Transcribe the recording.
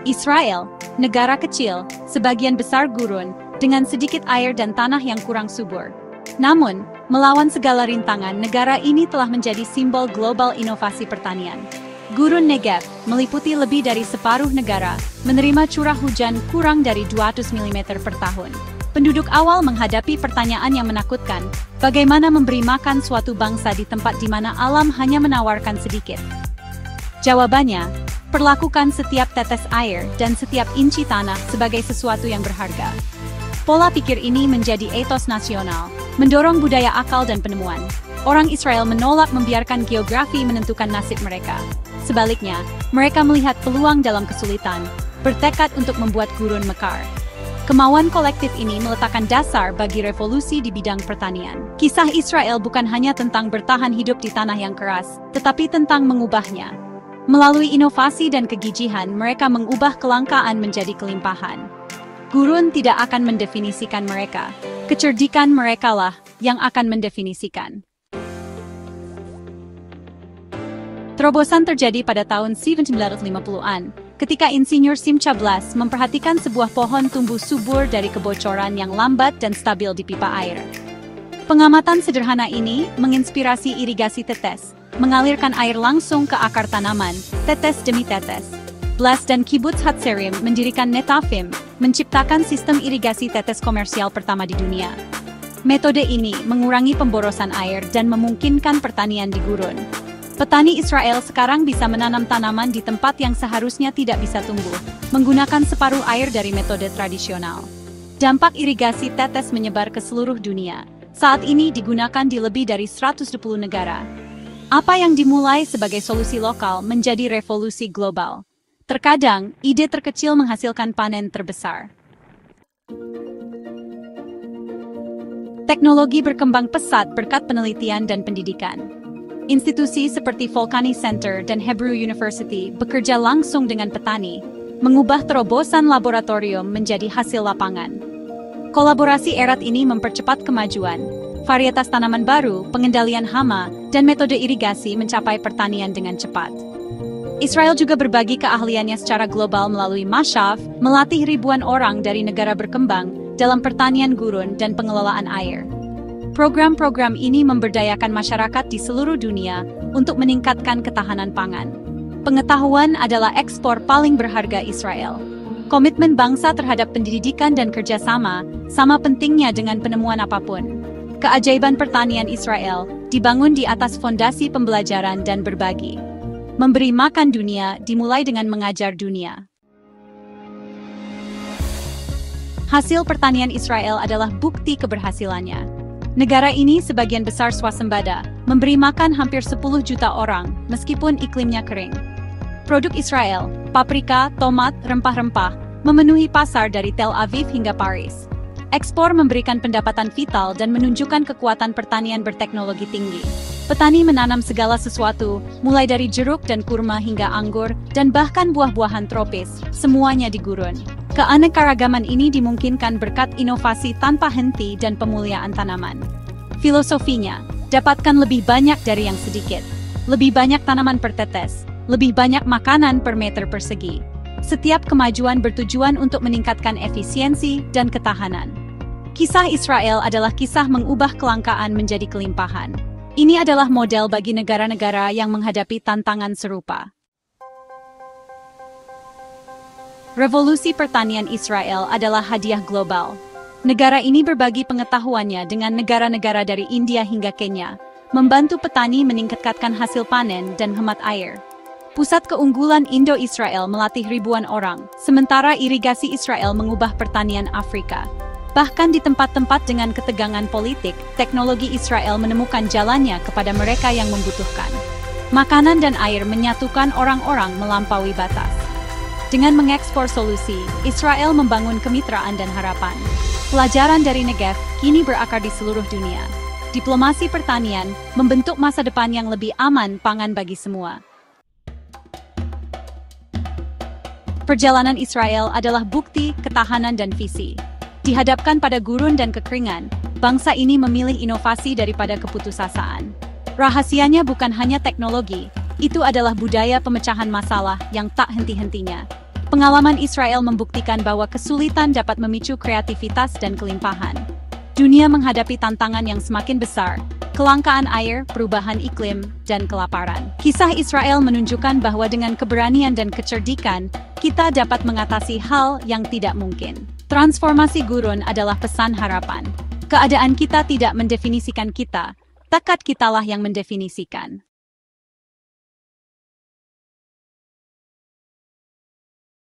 Israel, negara kecil, sebagian besar gurun, dengan sedikit air dan tanah yang kurang subur. Namun, melawan segala rintangan, negara ini telah menjadi simbol global inovasi pertanian. Gurun Negev, meliputi lebih dari separuh negara, menerima curah hujan kurang dari 200 mm per tahun. Penduduk awal menghadapi pertanyaan yang menakutkan, bagaimana memberi makan suatu bangsa di tempat di mana alam hanya menawarkan sedikit. Jawabannya, perlakukan setiap tetes air dan setiap inci tanah sebagai sesuatu yang berharga. Pola pikir ini menjadi etos nasional, mendorong budaya akal dan penemuan. Orang Israel menolak membiarkan geografi menentukan nasib mereka. Sebaliknya, mereka melihat peluang dalam kesulitan, bertekad untuk membuat gurun mekar. Kemauan kolektif ini meletakkan dasar bagi revolusi di bidang pertanian. Kisah Israel bukan hanya tentang bertahan hidup di tanah yang keras, tetapi tentang mengubahnya. Melalui inovasi dan kegigihan, mereka mengubah kelangkaan menjadi kelimpahan. Gurun tidak akan mendefinisikan mereka. Kecerdikan merekalah yang akan mendefinisikan. Terobosan terjadi pada tahun 1950-an, ketika Insinyur Simcha Blas memperhatikan sebuah pohon tumbuh subur dari kebocoran yang lambat dan stabil di pipa air. Pengamatan sederhana ini menginspirasi irigasi tetes, mengalirkan air langsung ke akar tanaman, tetes demi tetes. Blas dan Kibbutz Hatzerim mendirikan Netafim, menciptakan sistem irigasi tetes komersial pertama di dunia. Metode ini mengurangi pemborosan air dan memungkinkan pertanian di gurun. Petani Israel sekarang bisa menanam tanaman di tempat yang seharusnya tidak bisa tumbuh, menggunakan separuh air dari metode tradisional. Dampak irigasi tetes menyebar ke seluruh dunia. Saat ini digunakan di lebih dari 120 negara. Apa yang dimulai sebagai solusi lokal menjadi revolusi global. Terkadang, ide terkecil menghasilkan panen terbesar. Teknologi berkembang pesat berkat penelitian dan pendidikan. Institusi seperti Volcani Center dan Hebrew University bekerja langsung dengan petani, mengubah terobosan laboratorium menjadi hasil lapangan. Kolaborasi erat ini mempercepat kemajuan, varietas tanaman baru, pengendalian hama, dan metode irigasi mencapai pertanian dengan cepat. Israel juga berbagi keahliannya secara global melalui Mashav, melatih ribuan orang dari negara berkembang dalam pertanian gurun dan pengelolaan air. Program-program ini memberdayakan masyarakat di seluruh dunia untuk meningkatkan ketahanan pangan. Pengetahuan adalah ekspor paling berharga Israel. Komitmen bangsa terhadap pendidikan dan kerjasama sama pentingnya dengan penemuan apapun. Keajaiban pertanian Israel dibangun di atas fondasi pembelajaran dan berbagi. Memberi makan dunia dimulai dengan mengajar dunia. Hasil pertanian Israel adalah bukti keberhasilannya. Negara ini sebagian besar swasembada, memberi makan hampir 10 juta orang, meskipun iklimnya kering. Produk Israel, paprika, tomat, rempah-rempah, memenuhi pasar dari Tel Aviv hingga Paris. Ekspor memberikan pendapatan vital dan menunjukkan kekuatan pertanian berteknologi tinggi. Petani menanam segala sesuatu, mulai dari jeruk dan kurma hingga anggur, dan bahkan buah-buahan tropis, semuanya di gurun. Keanekaragaman ini dimungkinkan berkat inovasi tanpa henti dan pemuliaan tanaman. Filosofinya, dapatkan lebih banyak dari yang sedikit. Lebih banyak tanaman per tetes, lebih banyak makanan per meter persegi. Setiap kemajuan bertujuan untuk meningkatkan efisiensi dan ketahanan. Kisah Israel adalah kisah mengubah kelangkaan menjadi kelimpahan. Ini adalah model bagi negara-negara yang menghadapi tantangan serupa. Revolusi pertanian Israel adalah hadiah global. Negara ini berbagi pengetahuannya dengan negara-negara dari India hingga Kenya, membantu petani meningkatkan hasil panen dan hemat air. Pusat keunggulan Indo-Israel melatih ribuan orang, sementara irigasi Israel mengubah pertanian Afrika. Bahkan di tempat-tempat dengan ketegangan politik, teknologi Israel menemukan jalannya kepada mereka yang membutuhkan. Makanan dan air menyatukan orang-orang melampaui batas. Dengan mengekspor solusi, Israel membangun kemitraan dan harapan. Pelajaran dari Negev kini berakar di seluruh dunia. Diplomasi pertanian membentuk masa depan yang lebih aman pangan bagi semua. Perjalanan Israel adalah bukti, ketahanan, dan visi. Dihadapkan pada gurun dan kekeringan, bangsa ini memilih inovasi daripada keputusasaan. Rahasianya bukan hanya teknologi, itu adalah budaya pemecahan masalah yang tak henti-hentinya. Pengalaman Israel membuktikan bahwa kesulitan dapat memicu kreativitas dan kelimpahan. Dunia menghadapi tantangan yang semakin besar, kelangkaan air, perubahan iklim, dan kelaparan. Kisah Israel menunjukkan bahwa dengan keberanian dan kecerdikan, kita dapat mengatasi hal yang tidak mungkin. Transformasi gurun adalah pesan harapan. Keadaan kita tidak mendefinisikan kita, tekad kitalah yang mendefinisikan.